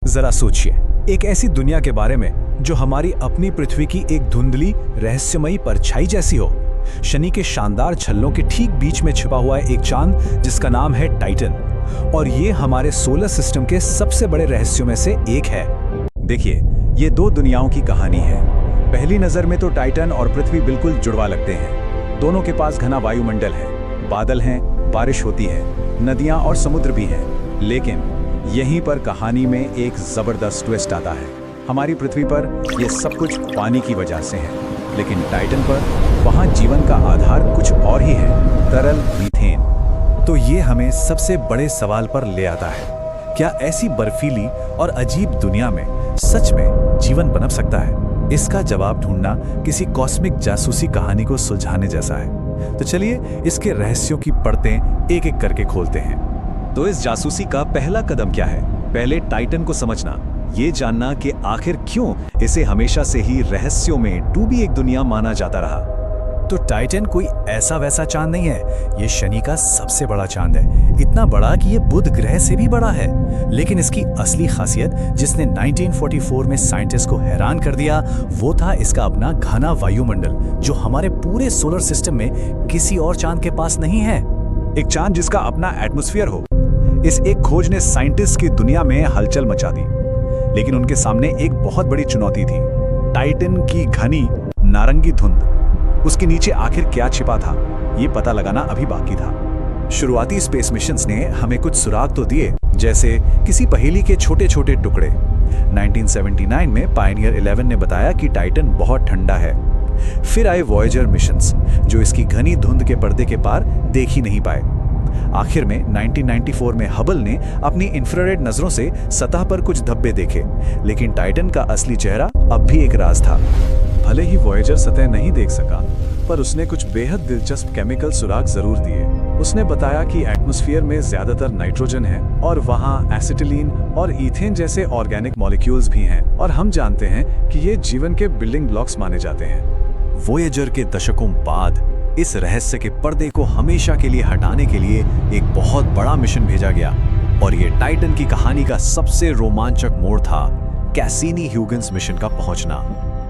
जरा सोचिए, एक ऐसी दुनिया के बारे में जो हमारी अपनी पृथ्वी की एक धुंधली रहस्यमयी परछाई जैसी हो। शनि के शानदार छल्लों के ठीक बीच में छिपा हुआ है एक चांद जिसका नाम है टाइटन, और ये हमारे सोलर सिस्टम के सबसे बड़े रहस्यों में से एक है। देखिए, ये दो दुनियाओं की कहानी है। पहली नजर में तो टाइटन और पृथ्वी बिल्कुल जुड़वा लगते हैं। दोनों के पास घना वायुमंडल है, बादल हैं, बारिश होती है, नदियां और समुद्र भी हैं। लेकिन यहीं पर कहानी में एक जबरदस्त ट्विस्ट आता है। हमारी पृथ्वी पर यह सब कुछ पानी की वजह से है, लेकिन टाइटन पर वहां जीवन का आधार कुछ और ही है, तरल मीथेन। तो ये हमें सबसे बड़े सवाल पर ले आता है, क्या ऐसी बर्फीली और अजीब दुनिया में सच में जीवन पनप सकता है? इसका जवाब ढूंढना किसी कॉस्मिक जासूसी कहानी को सुलझाने जैसा है। तो चलिए इसके रहस्यों की परतें एक एक करके खोलते हैं। तो इस जासूसी का पहला कदम क्या है? पहले टाइटन को समझना, ये जानना कि आखिर क्यों इसे हमेशा से ही रहस्यों में डूबी एक दुनिया माना जाता रहा। तो टाइटन कोई ऐसा वैसा चांद नहीं है, ये शनि का सबसे बड़ा चांद है, इतना बड़ा कि ये बुध ग्रह से भी बड़ा है। लेकिन इसकी असली खासियत जिसने 1944 में साइंटिस्ट को हैरान कर दिया, वो था इसका अपना घना वायुमंडल, जो हमारे पूरे सोलर सिस्टम में किसी और चांद के पास नहीं है। एक चांद जिसका अपना एटमॉस्फेयर हो। इस एक खोज ने साइंटिस्ट की दुनिया में हलचल मचा दी। लेकिन उनके सामने एक बहुत बड़ी चुनौती थी, टाइटन की घनी नारंगी धुंध। उसके नीचे आखिर क्या छिपा था, ये पता लगाना अभी बाकी था। शुरुआती स्पेस मिशंस ने हमें कुछ सुराग तो दिए, जैसे किसी पहेली के छोटे छोटे टुकड़े। 1979 में पायनियर 11 ने बताया कि टाइटन बहुत ठंडा है। फिर आए वॉयेजर मिशंस, जो इसकी घनी धुंध के पर्दे के पार देख ही नहीं पाए। आखिर में 1994 में हबल ने अपनी इंफ्रारेड नजरों से सतह पर कुछ धब्बे देखे, लेकिन टाइटन का असली चेहरा अब भी एक राज था। भले ही वॉयेजर सतह नहीं देख सका, पर उसने कुछ बेहद दिलचस्प केमिकल सुराग जरूर दिए। उसने बताया कि एटमॉस्फेयर में ज्यादातर नाइट्रोजन है और वहाँ एसिटिलीन और ईथेन जैसे ऑर्गेनिक मॉलिक्यूल्स भी हैं, और हम जानते हैं कि ये जीवन के बिल्डिंग ब्लॉक्स माने जाते हैं। वॉयेजर के दशकों बाद इस रहस्य के पर्दे को हमेशा के लिए हटाने के लिए एक बहुत बड़ा मिशन भेजा गया, और ये टाइटन की कहानी का सबसे रोमांचक मोड़ था, कैसिनी-ह्यूगिन्स मिशन का पहुंचना।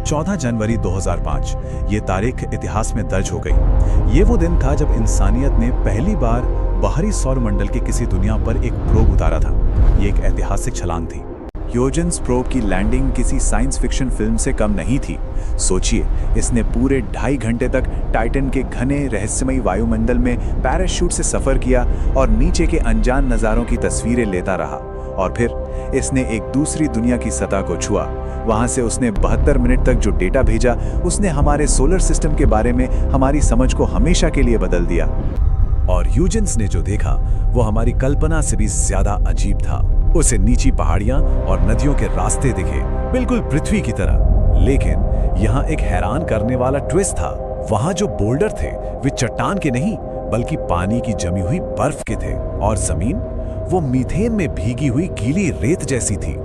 14 जनवरी 2005 ये तारीख इतिहास में दर्ज हो गई। ये वो दिन था जब इंसानियत ने पहली बार बाहरी सौरमंडल की किसी दुनिया पर एक प्रोब उतारा था। ये एक ऐतिहासिक छलांग थी। ह्यूजेंस प्रोब की लैंडिंग किसी साइंस फिक्शन फिल्म से कम नहीं थी। सोचिए, इसने पूरे 2.5 घंटे तक टाइटन के घने रहस्यमयी वायुमंडल में पैराशूट से सफर किया और नीचे के अनजान नज़ारों की तस्वीरें लेता रहा। और फिर इसने एक दूसरी दुनिया की सतह को छुआ। वहां से उसने 72 मिनट तक जो डेटा भेजा, उसने हमारे सोलर सिस्टम के बारे में हमारी समझ को हमेशा के लिए बदल दिया। और ह्यूजेंस ने जो देखा वो हमारी कल्पना से भी ज्यादा अजीब था। उसे नीची पहाड़ियां और नदियों के रास्ते दिखे, बिल्कुल पृथ्वी की तरह। लेकिन यहाँ एक हैरान करने वाला ट्विस्ट था। वहां जो बोल्डर थे वे चट्टान के नहीं, बल्कि पानी की जमी हुई बर्फ के थे, और जमीन वो मीथेन में भीगी हुई गीली रेत जैसी थी।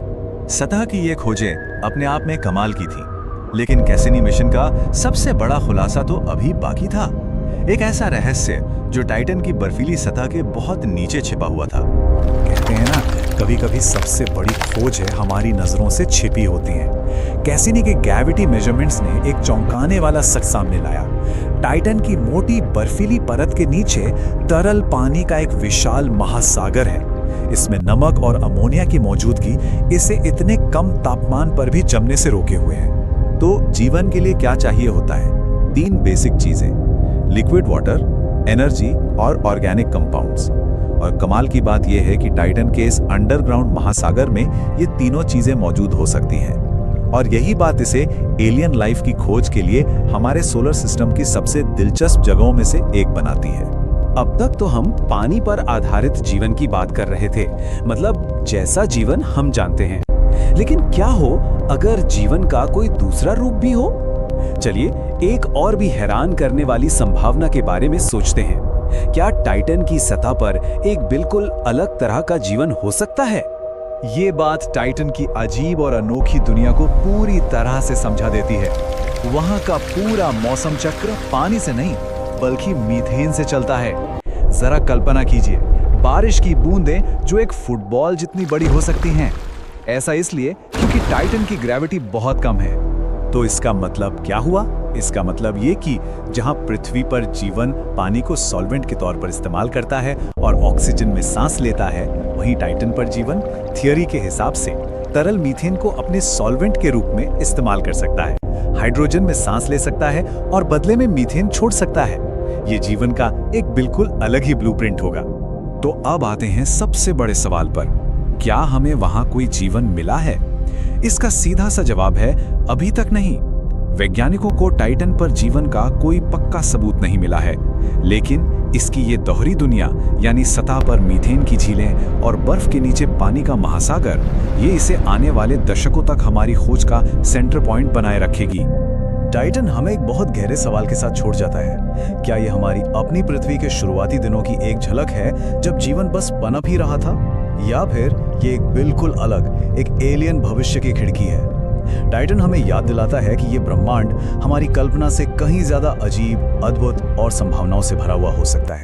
सतह की ये खोजें अपने आप में कमाल की थी, लेकिन कैसिनी मिशन का सबसे बड़ा खुलासा तो अभी बाकी था। एक ऐसा रहस्य जो टाइटन की बर्फीली सतह के बहुत नीचे छिपा हुआ था। कहते हैं ना, कभी कभी सबसे बड़ी खोज है हमारी नजरों से छिपी होती है। कैसिनी के ग्रेविटी मेजरमेंट्स ने एक चौंकाने वाला सच सामने लाया। टाइटन की मोटी बर्फीली परत के नीचे तरल पानी का एक विशाल महासागर है। इसमें नमक और अमोनिया की मौजूदगी इसे इतने कम तापमान पर भी जमने से रोके हुए है। तो जीवन के लिए क्या चाहिए होता है? 3 बेसिक चीजें, लिक्विड वाटर, एनर्जी और ऑर्गेनिक कंपाउंड्स। और कमाल की बात यह है कि टाइटन के इस अंडरग्राउंड महासागर में ये तीनों चीजें मौजूद हो सकती हैं। और यही बात इसे एलियन लाइफ की खोज के लिए हमारे सोलर सिस्टम की सबसे दिलचस्प जगहों में से एक बनाती है। अब तक तो हम पानी पर आधारित जीवन की बात कर रहे थे, मतलब जैसा जीवन हम जानते हैं। लेकिन क्या हो अगर जीवन का कोई दूसरा रूप भी हो? चलिए एक और भी हैरान करने वाली संभावना के बारे में सोचते हैं। क्या टाइटन की सतह पर एक बिल्कुल अलग तरह का जीवन हो सकता है? ये बात टाइटन की अजीब और अनोखी दुनिया को पूरी तरह से समझा देती है। वहां का पूरा मौसम चक्र पानी से नहीं बल्कि मीथेन से चलता है। जरा कल्पना कीजिए, बारिश की बूंदें जो एक फुटबॉल जितनी बड़ी हो सकती हैं, ऐसा इसलिए क्योंकि टाइटन की ग्रेविटी बहुत कम है। तो इसका मतलब क्या हुआ? इसका मतलब ये कि जहां पृथ्वी पर जीवन पानी को सॉल्वेंट के तौर पर इस्तेमाल करता है और ऑक्सीजन में सांस लेता है, वहीं टाइटन पर जीवन थियरी के हिसाब से तरल मीथेन को अपने सॉल्वेंट के रूप में इस्तेमाल कर सकता है, हाइड्रोजन में सांस ले सकता है और बदले में मीथेन छोड़ सकता है। ये जीवन का एक बिल्कुल अलग ही ब्लूप्रिंट होगा। तो अब आते हैं सबसे बड़े सवाल पर, क्या हमें वहां कोई जीवन मिला है? इसका सीधा सा जवाब है अभी तक नहीं। वैज्ञानिकों को टाइटन पर जीवन का कोई पक्का सबूत नहीं मिला है, लेकिन इसकी ये दोहरी दुनिया यानी सतह पर मीथेन की झीलें और बर्फ के नीचे पानी का महासागर, ये इसे आने वाले दशकों तक हमारी खोज का सेंटर पॉइंट बनाए रखेगी। टाइटन हमें एक बहुत गहरे सवाल के साथ छोड़ जाता है। क्या ये हमारी अपनी पृथ्वी के शुरुआती दिनों की एक झलक है जब जीवन बस पनप ही रहा था, या फिर ये एक बिल्कुल अलग, एक एलियन भविष्य की खिड़की है? टाइटन हमें याद दिलाता है कि ये ब्रह्मांड हमारी कल्पना से कहीं ज्यादा अजीब, अद्भुत और संभावनाओं से भरा हुआ हो सकता है।